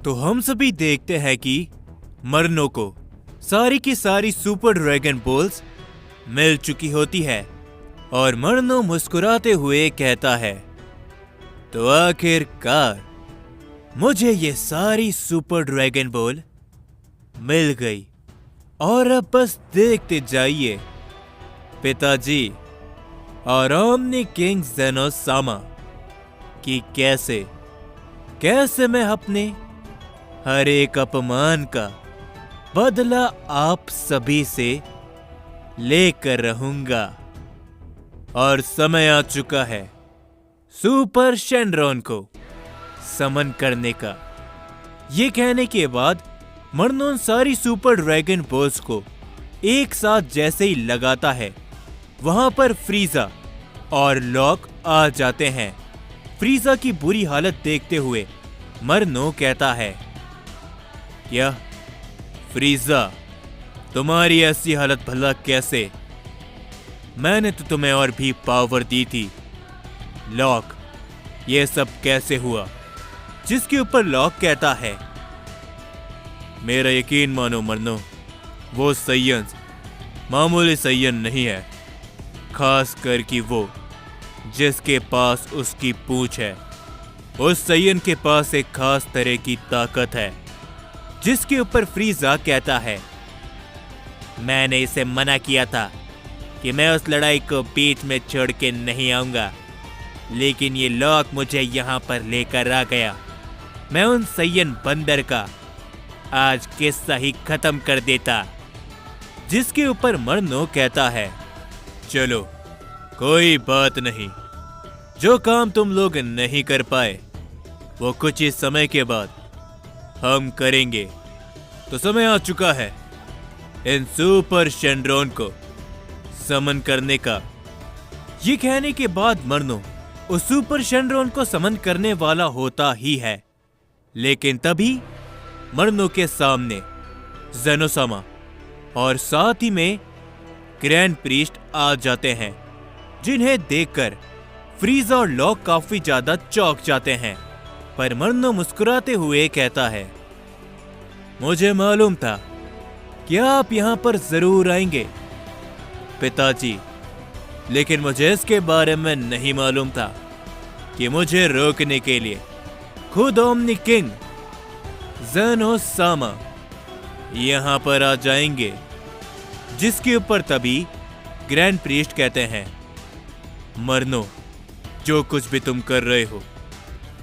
तो हम सभी देखते हैं कि मरनो को सारी की सारी सुपर ड्रैगन बॉल्स मिल चुकी होती है और मरनो मुस्कुराते हुए कहता है, तो आखिरकार मुझे ये सारी सुपर ड्रैगन बॉल मिल गई और अब बस देखते जाइए पिताजी और ओमनी किंग ज़ेनोसामा कि कैसे मैं अपने हर एक अपमान का बदला आप सभी से लेकर रहूंगा। और समय आ चुका है सुपर शेनरॉन को समन करने का। ये कहने के बाद मरनो सारी सुपर ड्रैगन बॉल्स को एक साथ जैसे ही लगाता है, वहां पर फ्रीजा और लॉक आ जाते हैं। फ्रीजा की बुरी हालत देखते हुए मरनो कहता है, क्या फ्रीजा, तुम्हारी ऐसी हालत भला कैसे? मैंने तो तुम्हें और भी पावर दी थी। लॉक, ये सब कैसे हुआ? जिसके ऊपर लॉक कहता है, मेरा यकीन मानो मरनो, वो सैयन मामूली सैयन नहीं है, खास कर कि वो जिसके पास उसकी पूंछ है। उस सैयन के पास एक खास तरह की ताकत है। जिसके ऊपर फ्रीजा कहता है, मैंने इसे मना किया था कि मैं उस लड़ाई को बीच में छोड़ के नहीं आऊंगा, लेकिन ये लॉक मुझे यहाँ पर लेकर आ गया। मैं उन सैयन बंदर का आज किस्सा ही खत्म कर देता। जिसके ऊपर मरनो कहता है, चलो कोई बात नहीं, जो काम तुम लोग नहीं कर पाए वो कुछ ही समय के बाद हम करेंगे। तो समय आ चुका है इन सुपर शेनरॉन को समन करने का। ये कहने के बाद मरनो उस सुपर शेनरॉन को समन करने वाला होता ही है, लेकिन तभी मरनो के सामने ज़ेनोसामा और साथ ही में ग्रैंड प्रीस्ट आ जाते हैं, जिन्हें देखकर फ्रीजा और लॉक काफी ज्यादा चौंक जाते हैं। पर मरनो मुस्कुराते हुए कहता है, मुझे मालूम था कि आप यहां पर जरूर आएंगे पिताजी, लेकिन मुझे इसके बारे में नहीं मालूम था कि मुझे रोकने के लिए खुद ओमनी किंग ज़ेनोसामा यहां पर आ जाएंगे। जिसके ऊपर तभी ग्रैंड प्रीस्ट कहते हैं, मरनो, जो कुछ भी तुम कर रहे हो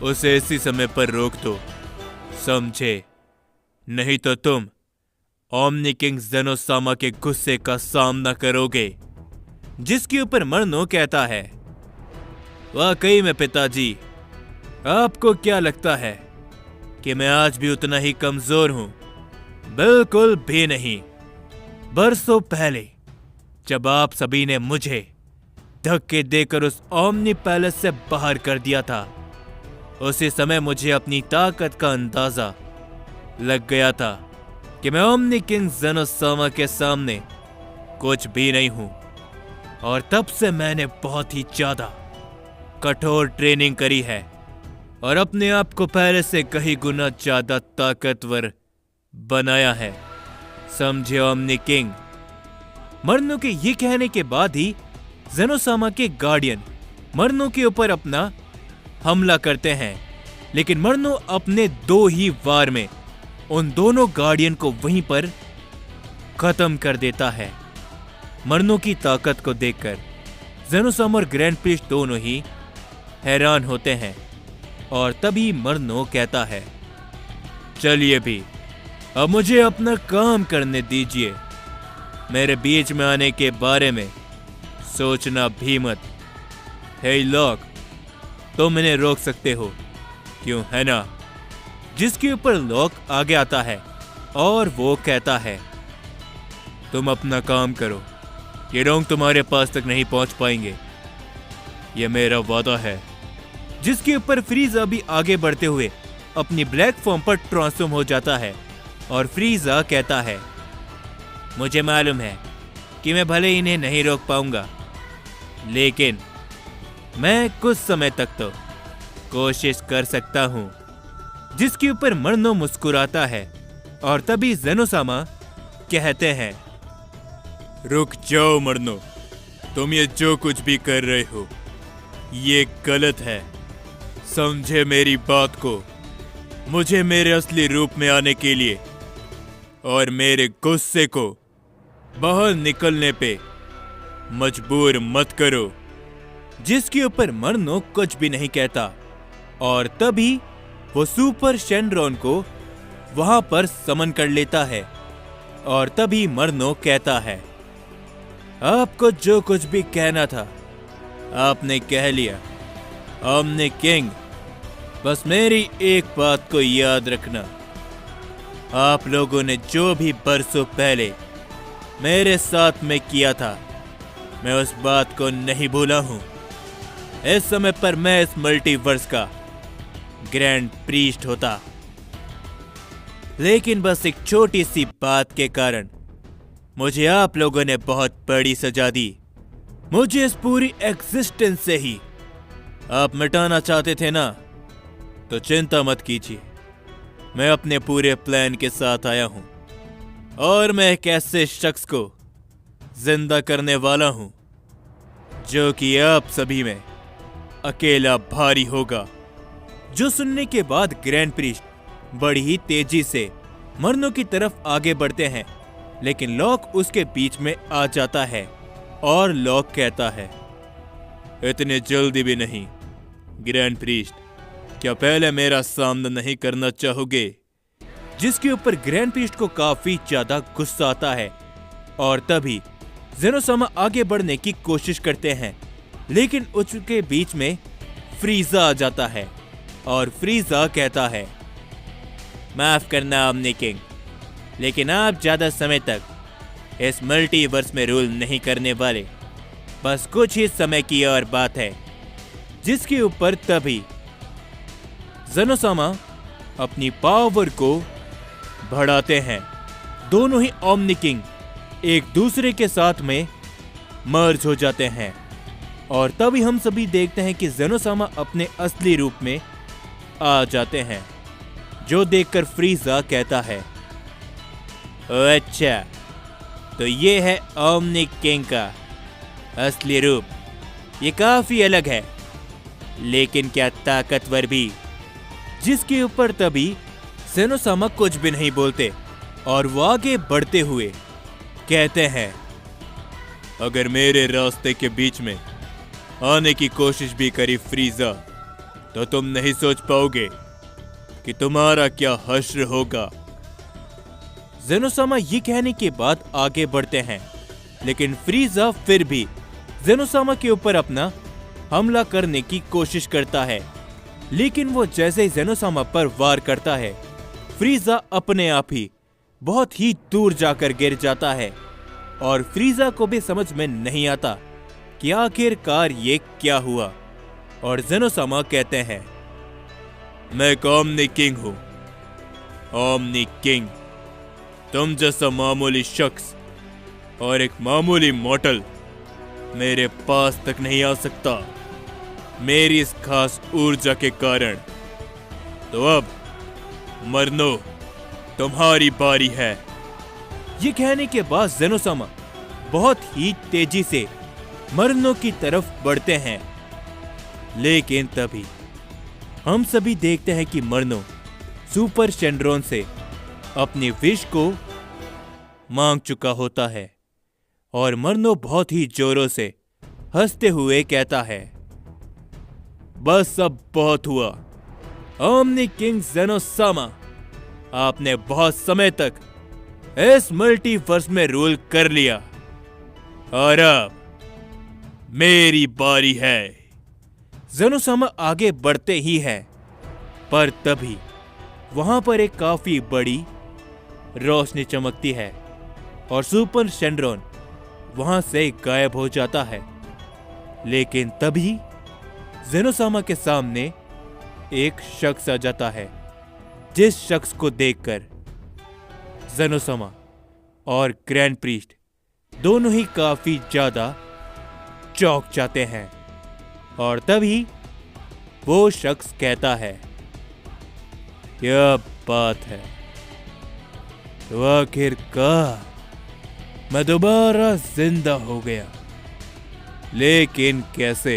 उसे इसी समय पर रोक दो, समझे? नहीं तो तुम ओमनी किंग ज़ेनोसामा के गुस्से का सामना करोगे। जिसके ऊपर मरनो कहता है, वाकई में पिताजी, आपको क्या लगता है कि मैं आज भी उतना ही कमजोर हूं? बिल्कुल भी नहीं। बरसों पहले जब आप सभी ने मुझे धक्के देकर उस ओमनी पैलेस से बाहर कर दिया था, उसी समय मुझे अपनी ताकत का अंदाजा लग गया था कि मैं ओमनी किंग ज़ेनोसामा के सामने कुछ भी नहीं हूं। और तब से मैंने बहुत ही ज्यादा कठोर ट्रेनिंग करी है और अपने आप को पहले से कहीं गुना ज्यादा ताकतवर बनाया है, समझे ओमनी किंग? मरनो के ये कहने के बाद ही ज़ेनोसामा के गार्डियन मरनो के ऊपर अपना हमला करते हैं, लेकिन मरनो अपने 2 ही वार में उन दोनों गार्डियन को वहीं पर खत्म कर देता है। मरनो की ताकत को देखकर ज़ेनोसामा और ग्रैंड प्रीस्ट दोनों ही हैरान होते हैं और तभी मरनो कहता है, चलिए भी अब मुझे अपना काम करने दीजिए। मेरे बीच में आने के बारे में सोचना भी मत। हे लॉक, तुम इन्हें रोक सकते हो, क्यों है ना? जिसके ऊपर लॉक आगे आता है और वो कहता है, तुम अपना काम करो, ये रोंग तुम्हारे पास तक नहीं पहुंच पाएंगे, ये मेरा वादा है। जिसके ऊपर फ्रीजा भी आगे बढ़ते हुए अपनी ब्लैक फॉर्म पर ट्रांसफॉर्म हो जाता है और फ्रीजा कहता है, मुझे मालूम है कि मैं भले इन्हें नहीं रोक पाऊंगा, लेकिन मैं कुछ समय तक तो कोशिश कर सकता हूं। जिसके ऊपर मरनो मुस्कुराता है और तभी जेनोसामा कहते हैं, रुक जाओ मरनो, तुम ये जो कुछ भी कर रहे हो ये गलत है। समझे मेरी बात को। मुझे मेरे असली रूप में आने के लिए और मेरे गुस्से को बाहर निकलने पे मजबूर मत करो। जिसके ऊपर मरनो कुछ भी नहीं कहता और तभी वो सुपर शेनरॉन को वहां पर समन कर लेता है और तभी मरनो कहता है, आपको जो कुछ भी कहना था आपने कह लिया। हमने किंग, बस मेरी एक बात को याद रखना, आप लोगों ने जो भी बरसों पहले मेरे साथ में किया था मैं उस बात को नहीं भूला हूं। इस समय पर मैं इस मल्टीवर्स का ग्रैंड प्रीस्ट होता, लेकिन बस एक छोटी सी बात के कारण मुझे आप लोगों ने बहुत बड़ी सजा दी। मुझे इस पूरी एग्जिस्टेंस से ही आप मिटाना चाहते थे ना, तो चिंता मत कीजिए, मैं अपने पूरे प्लान के साथ आया हूं और मैं एक ऐसे शख्स को जिंदा करने वाला हूं जो कि आप सभी में अकेला भारी होगा। जो सुनने के बाद ग्रैंड प्रीस्ट बड़ी ही तेजी से मरनो की तरफ आगे बढ़ते हैं, लेकिन लॉक उसके बीच में आ जाता है और लॉक कहता है, इतने जल्दी भी नहीं ग्रैंड प्रीस्ट, क्या पहले मेरा सामना नहीं करना चाहोगे? जिसके ऊपर ग्रैंड प्रीस्ट को काफी ज्यादा गुस्सा आता है और तभी जेनोसामा आगे बढ़ने की कोशिश करते हैं, लेकिन उसके बीच में फ्रीजा आ जाता है और फ्रीजा कहता है, माफ करना ओमनी किंग, लेकिन आप ज्यादा समय तक इस मल्टीवर्स में रूल नहीं करने वाले, बस कुछ ही समय की और बात है। जिसके ऊपर तभी जेनोसामा अपनी पावर को बढ़ाते हैं। दोनों ही ओमनी किंग एक दूसरे के साथ में मर्ज हो जाते हैं और तभी हम सभी देखते हैं कि जेनोसामा अपने असली रूप में आ जाते हैं, जो देखकर फ्रीजा कहता है, अच्छा तो ये है ओमनी किंग का असली रूप, ये काफी अलग है लेकिन क्या ताकतवर भी। जिसके ऊपर तभी जेनोसामा कुछ भी नहीं बोलते और वो आगे बढ़ते हुए कहते हैं, अगर मेरे रास्ते के बीच में आने की कोशिश भी करी फ्रीजा, तो तुम नहीं सोच पाओगे कि तुम्हारा क्या हश्र होगा। जेनोसामा ये कहने के बाद आगे बढ़ते हैं, लेकिन फ्रीजा फिर भी जेनोसामा के ऊपर अपना हमला करने की कोशिश करता है, लेकिन वो जैसे ही जेनोसामा पर वार करता है, फ्रीजा अपने आप ही बहुत ही दूर जाकर गिर जाता है और फ्रीजा को भी समझ में नहीं आता कि आखिरकार ये क्या हुआ। और जेनोसामा कहते हैं, मैं एक ओमनी किंग हूं, ओमनी किंग, तुम जैसा मामूली शख्स और एक मामूली मॉर्टल मेरे पास तक नहीं आ सकता मेरी इस खास ऊर्जा के कारण। तो अब मरनो तुम्हारी बारी है। ये कहने के बाद जेनोसामा बहुत ही तेजी से मरनो की तरफ बढ़ते हैं, लेकिन तभी हम सभी देखते हैं कि मरनो सुपर शेनरॉन से अपनी विश को मांग चुका होता है और मरनो बहुत ही जोरों से हंसते हुए कहता है, बस अब बहुत हुआ ओमनी किंग जेनोसामा, आपने बहुत समय तक इस मल्टीवर्स में रूल कर लिया और अब मेरी बारी है। जेनोसामा आगे बढ़ते ही है, पर तभी वहां पर एक काफी बड़ी रोशनी चमकती है और सुपर शेनरॉन वहां से गायब हो जाता है। लेकिन तभी जेनोसामा के सामने एक शख्स आ जाता है, जिस शख्स को देखकर जेनोसामा और ग्रैंड प्रीस्ट दोनों ही काफी ज्यादा चौंक जाते हैं और तभी वो शख्स कहता है, क्या बात है। तो आखिरकार मैं दोबारा जिंदा हो गया, लेकिन कैसे?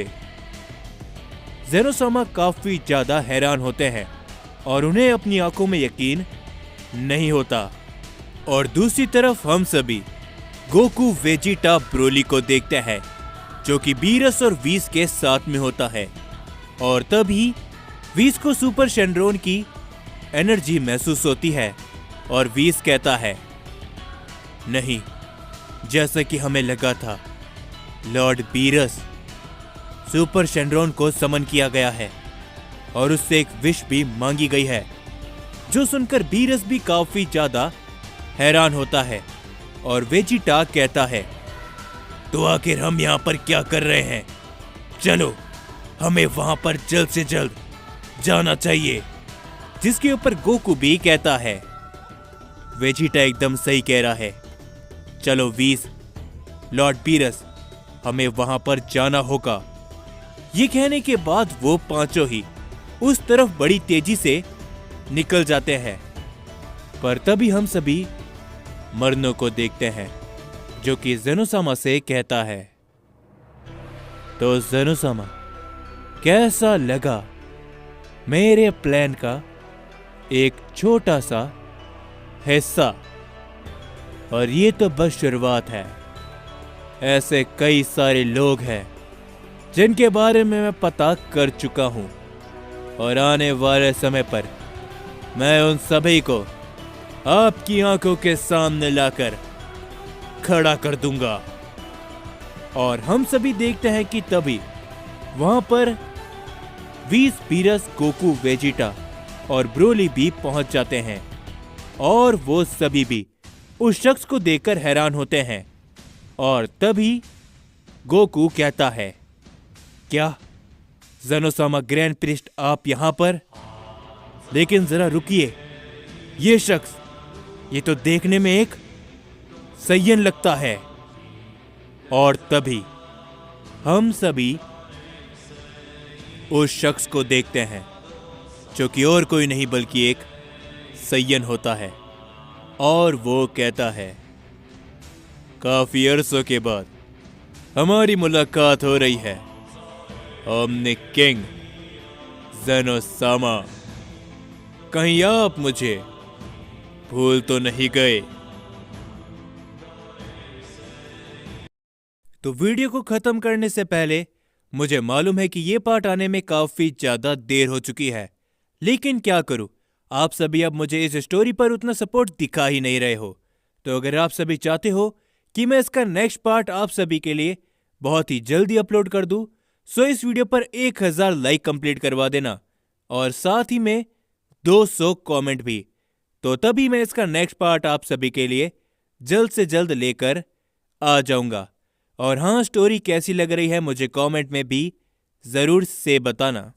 ज़ेनोसामा काफी ज्यादा हैरान होते हैं और उन्हें अपनी आंखों में यकीन नहीं होता। और दूसरी तरफ हम सभी गोकू, वेजिटा, ब्रोली को देखते हैं जो कि बीरस और व्हीस के साथ में होता है। और तभी व्हीस को सुपर शेनरॉन की एनर्जी महसूस होती है और व्हीस कहता है, नहीं, जैसा कि हमें लगा था, लॉर्ड बीरस सुपर शेनरॉन को समन किया गया है और उससे एक विश भी मांगी गई है। जो सुनकर बीरस भी काफी ज्यादा हैरान होता है और वेजिटा कहता है, तो आखिर हम यहाँ पर क्या कर रहे हैं? चलो, हमें वहां पर जल्द से जल्द जाना चाहिए। जिसके ऊपर गोकू भी कहता है, वेजिटा एकदम सही कह रहा है, चलो व्हीस, लॉर्ड बीरस, हमें वहां पर जाना होगा। ये कहने के बाद वो पांचों ही उस तरफ बड़ी तेजी से निकल जाते हैं। पर तभी हम सभी मरनो को देखते हैं जो कि ज़ेनोसामा से कहता है, तो ज़ेनोसामा, कैसा लगा मेरे प्लान का एक छोटा सा हिस्सा? और ये तो बस शुरुआत है। ऐसे कई सारे लोग हैं जिनके बारे में मैं पता कर चुका हूं और आने वाले समय पर मैं उन सभी को आपकी आंखों के सामने लाकर खड़ा कर दूंगा। और हम सभी देखते हैं कि तभी वहां पर व्हीस, बीरस, गोकू, वेजिटा और ब्रोली भी पहुंच जाते हैं और वो सभी भी उस शख्स को देखकर हैरान होते हैं। और तभी गोकू कहता है, क्या ज़ेनोसामा ग्रैंड प्रिस्ट, आप यहां पर? लेकिन जरा रुकिए, ये शख्स, ये तो देखने में एक सैयन लगता है। और तभी हम सभी उस शख्स को देखते हैं जो कि और कोई नहीं बल्कि एक सैयन होता है। और वो कहता है, काफी अरसों के बाद हमारी मुलाकात हो रही है ओमनी किंग ज़ेनोसामा। कहीं आप मुझे भूल तो नहीं गए? तो वीडियो को खत्म करने से पहले मुझे मालूम है कि ये पार्ट आने में काफी ज्यादा देर हो चुकी है, लेकिन क्या करूं, आप सभी अब मुझे इस स्टोरी पर उतना सपोर्ट दिखा ही नहीं रहे हो। तो अगर आप सभी चाहते हो कि मैं इसका नेक्स्ट पार्ट आप सभी के लिए बहुत ही जल्दी अपलोड कर दूं, सो इस वीडियो पर 1000 लाइक कंप्लीट करवा देना और साथ ही में 200 कमेंट भी। तो तभी मैं इसका नेक्स्ट पार्ट आप सभी के लिए जल्द से जल्द लेकर आ जाऊंगा। और हाँ, स्टोरी कैसी लग रही है मुझे कमेंट में भी जरूर से बताना।